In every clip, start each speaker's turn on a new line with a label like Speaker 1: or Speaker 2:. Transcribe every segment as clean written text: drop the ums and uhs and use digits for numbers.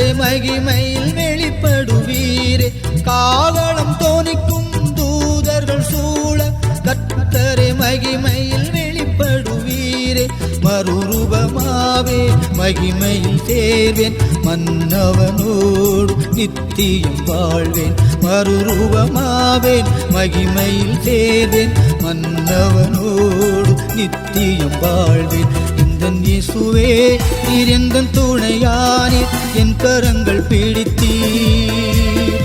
Speaker 1: கர்த்தரே மகிமையில் வெளிப்படுவீரே. காவலம் தோனிக்கும் தூதர்கள் சூழ கர்த்தரே மகிமையில் வெளிப்படுவீரே. மறுரூபமாவே மகிமையில் சேர்வேன், மன்னவனோடு நித்தியம் வாழ்வேன். மறுரூபமாவேன் மகிமையில் சேர்வேன், மன்னவனோடு நித்தியம் வாழ்வேன். இயேசுவே நீர் எந்தன் துணையானீர், என் கரங்கள் பிடித்தீர்.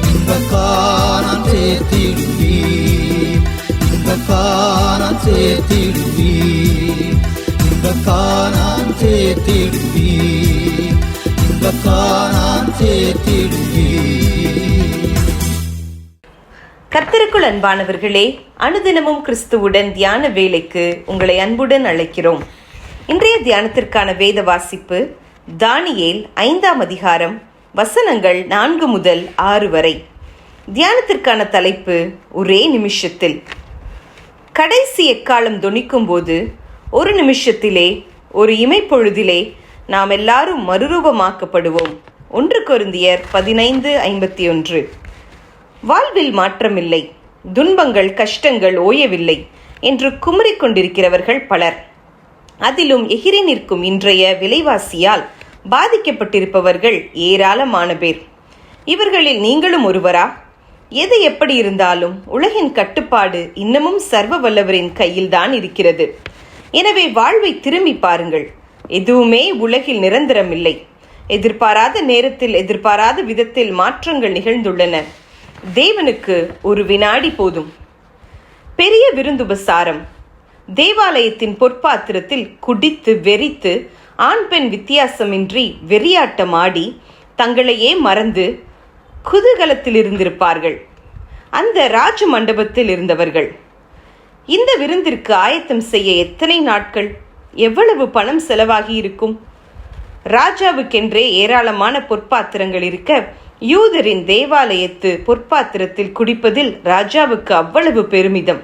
Speaker 1: இன்பக்கானான் சேர்த்திடுவீர், இன்பக்கானான் சேர்த்திடுவீர், இன்பக்கானான் சேர்த்திடுவீர், இன்பக்கானான் சேர்த்திடுவீர்.
Speaker 2: கர்த்தருக்குள் அன்பானவர்களே, அனுதினமும் கிறிஸ்துவுடன் தியான வேலைக்கு உங்களை அன்புடன் அழைக்கிறோம். இன்றைய தியானத்திற்கான வேத வாசிப்பு தானியேல் 5ஆம் அதிகாரம் வசனங்கள் 4 முதல் 6 வரை. தியானத்திற்கான தலைப்பு ஒரே நிமிஷத்தில். கடைசி எக்காலம் தொனிக்கும் போது ஒரு நிமிஷத்திலே, ஒரு இமைப்பொழுதிலே நாம் எல்லாரும் மறுரூபமாக்கப்படுவோம். 1 கொரிந்தியர் 15:51. வாழ்வில் மாற்றமில்லை, துன்பங்கள் கஷ்டங்கள் ஓயவில்லை என்று குமரிக் கொண்டிருக்கிறவர்கள் பலர். அதிலும் எகிரி நிற்கும் இன்றைய விலைவாசியால் பாதிக்கப்பட்டிருப்பவர்கள் ஏராளமான பேர். இவர்களில் நீங்களும் ஒருவரா? எது எப்படி இருந்தாலும் உலகின் கட்டுப்பாடு இன்னமும் சர்வ வல்லவரின் கையில்தான் இருக்கிறது. எனவே வாழ்வை திரும்பி பாருங்கள். எதுவுமே உலகில் நிரந்தரமில்லை. எதிர்பாராத நேரத்தில் எதிர்பாராத விதத்தில் மாற்றங்கள் நிகழ்ந்துள்ளன. தேவனுக்கு ஒரு வினாடி போதும். பெரிய விருந்துபசாரம். தேவாலயத்தின் பொற்பாத்திரத்தில் குடித்து வெறித்து ஆண் பெண் வித்தியாசமின்றி வெறியாட்டமாடி தங்களையே மறந்து குதூகலத்தில் இருந்திருப்பார்கள் அந்த ராஜ மண்டபத்தில் இருந்தவர்கள். இந்த விருந்திற்கு ஆயத்தம் செய்ய எத்தனை நாட்கள், எவ்வளவு பணம் செலவாகி இருக்கும்? ராஜாவுக்கென்றே ஏராளமான பொற்பாத்திரங்கள் இருக்க, யூதரின் தேவாலயத்து பொற்பாத்திரத்தில் குடிப்பதில் ராஜாவுக்கு அவ்வளவு பெருமிதம்.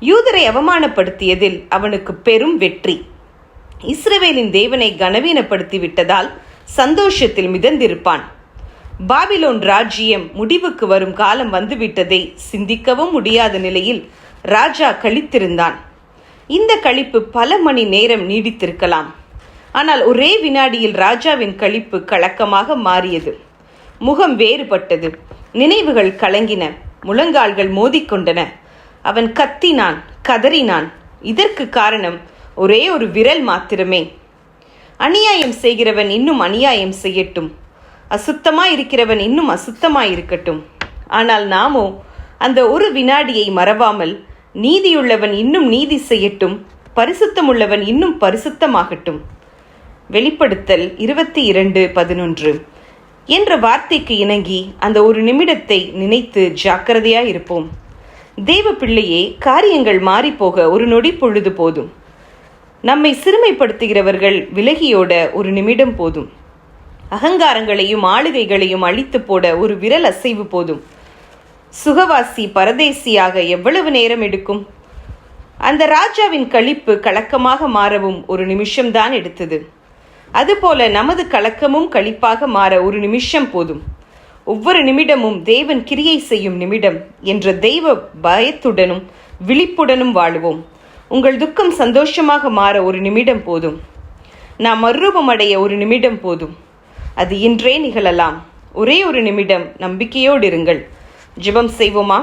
Speaker 2: யூதரை அவமானப்படுத்தியதில் அவனுக்கு பெரும் வெற்றி. இஸ்ரவேலின் தேவனை கனவீனப்படுத்தி விட்டதால் சந்தோஷத்தில் மிதந்திருப்பான். பாபிலோன் ராஜ்யம் முடிவுக்கு வரும் காலம் வந்துவிட்டதை சிந்திக்கவும் முடியாத நிலையில் ராஜா களித்திருந்தான். இந்த களிப்பு பல மணி நேரம் நீடித்திருக்கலாம். ஆனால் ஒரே வினாடியில் ராஜாவின் களிப்பு கலக்கமாக மாறியது. முகம் வேறுபட்டது, நினைவுகள் கலங்கின, முழங்கால்கள் மோதிக்கொண்டன. அவன் கத்தினான், கதறினான். இதற்கு காரணம் ஒரே ஒரு விரல் மாத்திரமே. அநியாயம் செய்கிறவன் இன்னும் அநியாயம் செய்யட்டும், அசுத்தமாயிருக்கிறவன் இன்னும் அசுத்தமாயிருக்கட்டும். ஆனால் நாமோ அந்த ஒரு வினாடியை மறவாமல், நீதியுள்ளவன் இன்னும் நீதி செய்யட்டும், பரிசுத்தமுள்ளவன் இன்னும் பரிசுத்தமாகட்டும். வெளிப்படுத்தல் 22:11 என்ற வார்த்தைக்கு இணங்கி அந்த ஒரு நிமிடத்தை நினைத்து ஜாக்கிரதையாயிருப்போம். தேவ பிள்ளையே, காரியங்கள் மாறிப்போக ஒரு நொடி பொழுது போதும். நம்மை சிறுமைப்படுத்துகிறவர்கள் விலகியோட ஒரு நிமிடம் போதும். அகங்காரங்களையும் ஆளுகைகளையும் அழித்து போட ஒரு விரல் அசைவு போதும். சுகவாசி பரதேசியாக எவ்வளவு நேரம் எடுக்கும்? அந்த ராஜாவின் களிப்பு கலக்கமாக மாறவும் ஒரு நிமிஷம்தான் எடுத்தது. அதுபோல நமது கலக்கமும் களிப்பாக மாற ஒரு நிமிஷம் போதும். ஒவ்வொரு நிமிடமும் தேவன் கிரியை செய்யும் நிமிடம் என்ற தெய்வ பயத்துடனும் விழிப்புடனும் வாழுவோம். உங்கள் துக்கம் சந்தோஷமாக மாற ஒரு நிமிடம் போதும். நாம் மறுரூபமடைய ஒரு நிமிடம் போதும். அது இன்றே நிகழலாம். ஒரே ஒரு நிமிடம் நம்பிக்கையோடு இருங்கள். ஜெபம் செய்வோமா?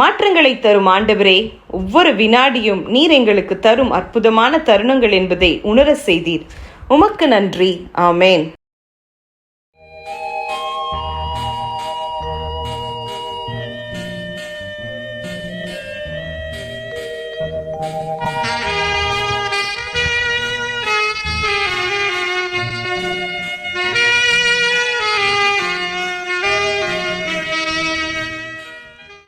Speaker 2: மாற்றங்களை தரும் ஆண்டவரே, ஒவ்வொரு வினாடியும் நீர் எங்களுக்கு தரும் அற்புதமான தருணங்கள் என்பதை உணர செய்தீர். உமக்கு நன்றி. ஆமேன்.